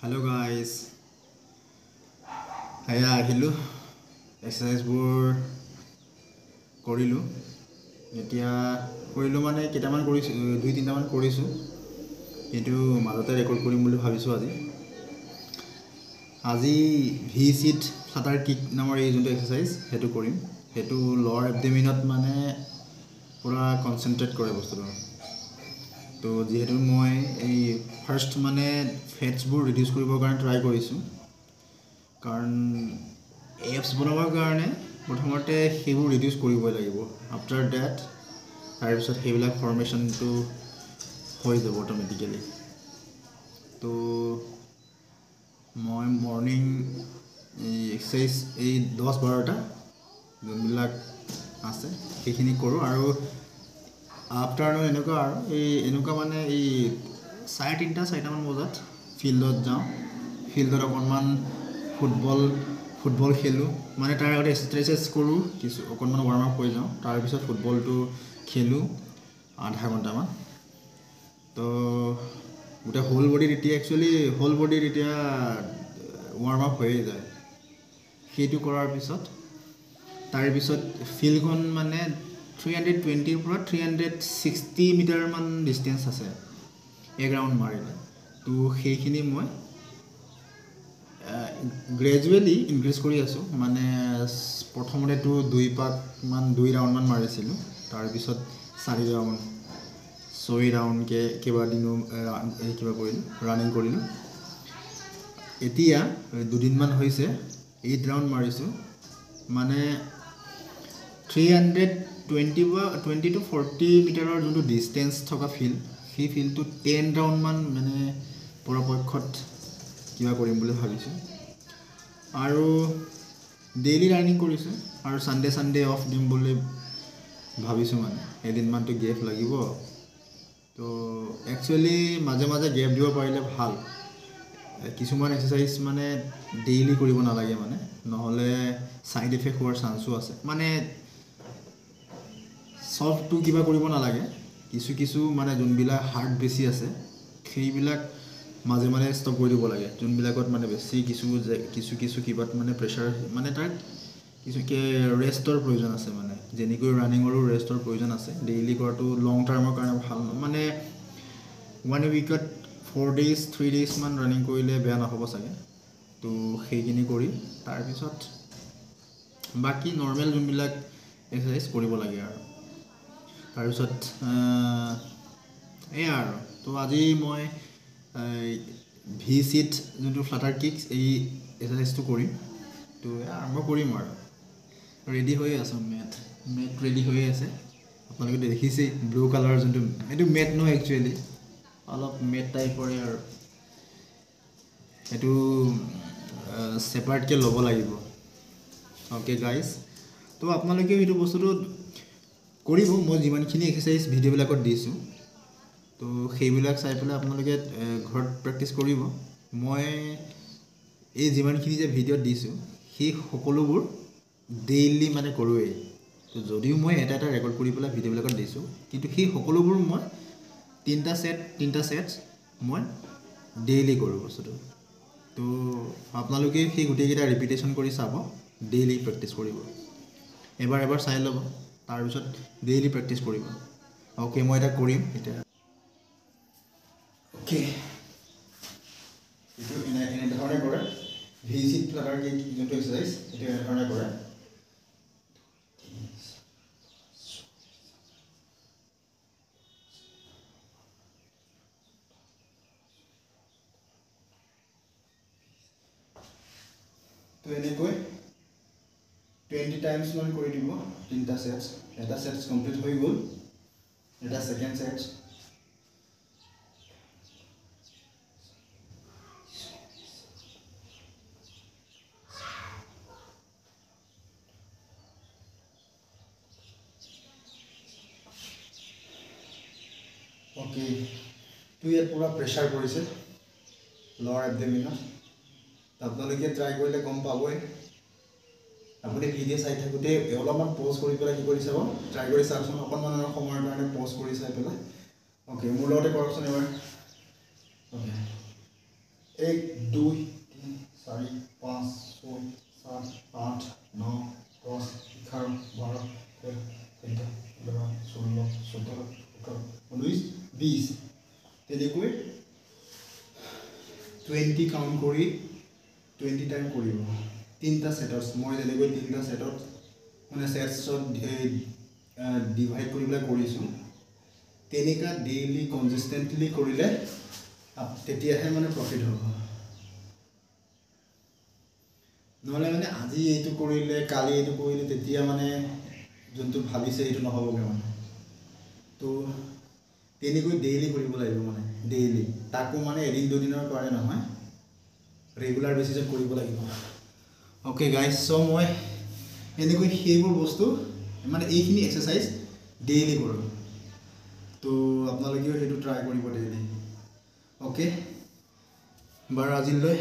Hello guys, এয়া আহিলোঁ এক্সাৰচাইজবোৰ কৰিলোঁ এতিয়া কৰিলোঁ মানে কেইটামান কৰিছোঁ 2-3টামান কৰিছোঁ কিন্তু মাজতে ৰেকৰ্ড কৰিম বুলি ভাবিছোঁ আজি ভি সিট ফ্লাটাৰ কিক নামৰ এই যোনটো এক্সাৰচাইজ সেইটো কৰিম সেইটো লৱাৰ এবডমিনত মানে পুৰা কনচেনট্ৰেট কৰে বস্তুটো তো যেহেতু মই এই ফাৰ্ষ্ট মানে ফেটছবোৰ ৰিডিউচ কৰিবৰ কাৰণে ট্ৰাই কৰিছোঁ কাৰণ এপছ বনাবৰ কাৰণে প্ৰথমতে সেইবোৰ ৰিডিউচ কৰিবই লাগিব আফটাৰ ডেট তাৰপিছত সেইবিলাক ফৰ্মেশ্যনটো হৈ যাব অট'মেটিকেলি তো মই মৰ্ণিং এই এক্সাৰচাইজ এই 10-12টা যোনবিলাক আছে সেইখিনি কৰোঁ আৰু আফটাৰনুন এনেকুৱা আৰু এনেকুৱা মানে এই 3:30-4টামান বজাত ফিল্ডত যাওঁ ফিল্ডত অকণমান ফুটবল খেলোঁ মানে তাৰ আগতে এক্সাৰচাইজ কৰোঁ কিছু অকণমান ৱাৰ্ম আপ হৈ যাওঁ তাৰপিছত ফুটবলটো খেলোঁ আধা ঘণ্টামান তো গোটেই হোল বডিত এতিয়া ৱাৰ্ম আপ হৈয়ে যায় সেইটো কৰাৰ পিছত তাৰপিছত ফিল্ডখন মানে 320ৰ পৰা 360 মিটাৰমান ডিষ্টেঞ্চ আছে এক ৰাউণ্ড মাৰিলে তো সেইখিনি মই গ্ৰেজুৱেলি ইনক্ৰিজ কৰি আছোঁ মানে প্ৰথমতেতো 2 ৰাউণ্ডমান মাৰিছিলোঁ তাৰপিছত 4 ৰাউণ্ড 6 ৰাউণ্ডকৈ কেইবাদিনো কিবা কৰিলোঁ ৰানিং কৰিলোঁ এতিয়া 2দিনমান হৈছে 8 ৰাউণ্ড মাৰিছোঁ মানে 320 to 40 মিটাৰৰ যোনটো ডিষ্টেঞ্চ থকা ফিল্ড সেই ফিল্ডটো 10 ৰাউণ্ডমান মানে পৰাপক্ষত কিবা কৰিম বুলি ভাবিছোঁ আৰু ডেইলি ৰানিং কৰিছোঁ আৰু ছানডে অফ দিম বুলি ভাবিছোঁ মানে এদিনমানটো গেপ লাগিব তো একচুৱেলি মাজে মাজে গেপ দিব পাৰিলে ভাল কিছুমান এক্সাৰচাইজ মানে ডেইলি কৰিব নালাগে মানে নহ'লে ছাইড ইফেক্ট হোৱাৰ চান্সো আছে মানে চবটো কিবা কৰিব নালাগে কিছু মানে যোনবিলাক হাৰ্ড বেছি আছে সেইবিলাক মাজে মাজে ষ্টপ কৰি দিব লাগে যোনবিলাকত মানে বেছি কিছু কিবাত মানে প্ৰেছাৰ মানে তাত কিছুকে ৰেষ্টৰ প্ৰয়োজন আছে মানে যেনেকৈ ৰানিঙৰো ৰেষ্টৰ প্ৰয়োজন আছে ডেইলি কৰাটো লং টাৰ্মৰ কাৰণে ভাল মানে 1 উইকত 4 days 3 days মান ৰানিং কৰিলে বেয়া নহ'ব চাগে তো সেইখিনি কৰি তাৰপিছত বাকী নৰ্মেল যোনবিলাক এক্সাৰচাইজ কৰিব লাগে আৰু তাৰপিছত এয়া আৰু তো আজি মই ভি সিট যোনটো ফ্লাটাৰ কিক্স এই এক্সাৰচাইজটো কৰিম তো আৰম্ভ কৰিম আৰু ৰেডি হৈ আছোঁ মেট ৰেডি হৈ আছে আপোনালোকে দেখিছেই ব্লু কালাৰ যোনটো এইটো মেট নহয় একচুৱেলি অলপ মেট টাইপৰে আৰু এইটো ছেপাৰেটকৈ ল'ব লাগিব অ'কে গাইজ তো আপোনালোকেও এইটো বস্তুটো কৰিব মই যিমানখিনি এক্সাৰচাইজ ভিডিঅ'বিলাকত দিছোঁ তো সেইবিলাক চাই পেলাই আপোনালোকে ঘৰত প্ৰেক্টিছ কৰিব মই এই যিমানখিনি যে ভিডিঅ'ত দিছোঁ সেই সকলোবোৰ ডেইলি মানে কৰোঁৱেই তো যদিও মই এটা ৰেকৰ্ড কৰি পেলাই ভিডিঅ'বিলাকত দিছোঁ কিন্তু সেই সকলোবোৰ মই তিনিটা ছেটছ মই ডেইলি কৰোঁ বস্তুটো তো আপোনালোকে সেই গোটেইকেইটা ৰিপিটেশ্যন কৰি চাব ডেইলি প্ৰেক্টিছ কৰিব এবাৰ চাই ল'ব তাৰপিছত ডেইলি প্ৰেক্টিছ কৰিব অ'কে মই এটা কৰিম এতিয়া অ'কে এইটো এনেধৰণে কৰে ভি সিট ফ্লাটাৰ কিক যোনটো এক্সাৰচাইজ এইটো এনেধৰণে কৰে তো এনেকৈ 20 টাইমছ মান কৰি দিব তিনিটা ছেটছ এটা ছেটছ কমপ্লিট হৈ গ'ল এটা ছেকেণ্ড ছেটছ অ'কে তো ইয়াত পূৰা প্ৰেছাৰ পৰিছে লৱাৰ এবডমিনত আপোনালোকে ট্ৰাই কৰিলে গম পাবই আপুনি ভিডিঅ' চাই থাকোঁতে অলপমান পজ কৰি পেলাই কি কৰি চাব ট্ৰাই কৰি চাওকচোন অকণমানৰ সময়ৰ কাৰণে পজ কৰি চাই পেলাই অ'কে মোৰ লগতে কৰকচোন এবাৰ অ'কে 1 2 3 4 5 6 7 8 9 10 11 12 13 14 16 17 18 19 20 তেনেকৈ 20 কাউণ্ট কৰি 20 টাইম কৰিব তিনিটা সেটত মই যেনেকৈ তিনিটা সেটত মানে সেটছত ডিভাইড কৰিবলৈ কৰিছো তেনেকা ডেইলি কনসিস্টেন্টলি কৰিলে তেতিয়াহে মানে প্ৰফিট হ'ব নহলে মানে আজি এইটো কৰিলে কালি এইটো কৰিলে তেতিয়া মানে যোনটো ভাবিছে এইটো নহবগে মানে তো তেনেকৈ ডেইলি কৰিব লাগিব মানে ডেইলি তাকো মানে এদিন দুদিনৰ কাৰণে নহয় ৰেগুলাৰ বেসিছত কৰিব লাগিব ওকে গাইস সো মই এনেকৈ সেইবোৰ বস্তু মানে এইখিনি এক্সাৰসাইজ ডেইলি কৰো তো আপোনালোকেও হেতু ট্ৰাই কৰিব ডেইলি ওকে বাৰ আজিলৈ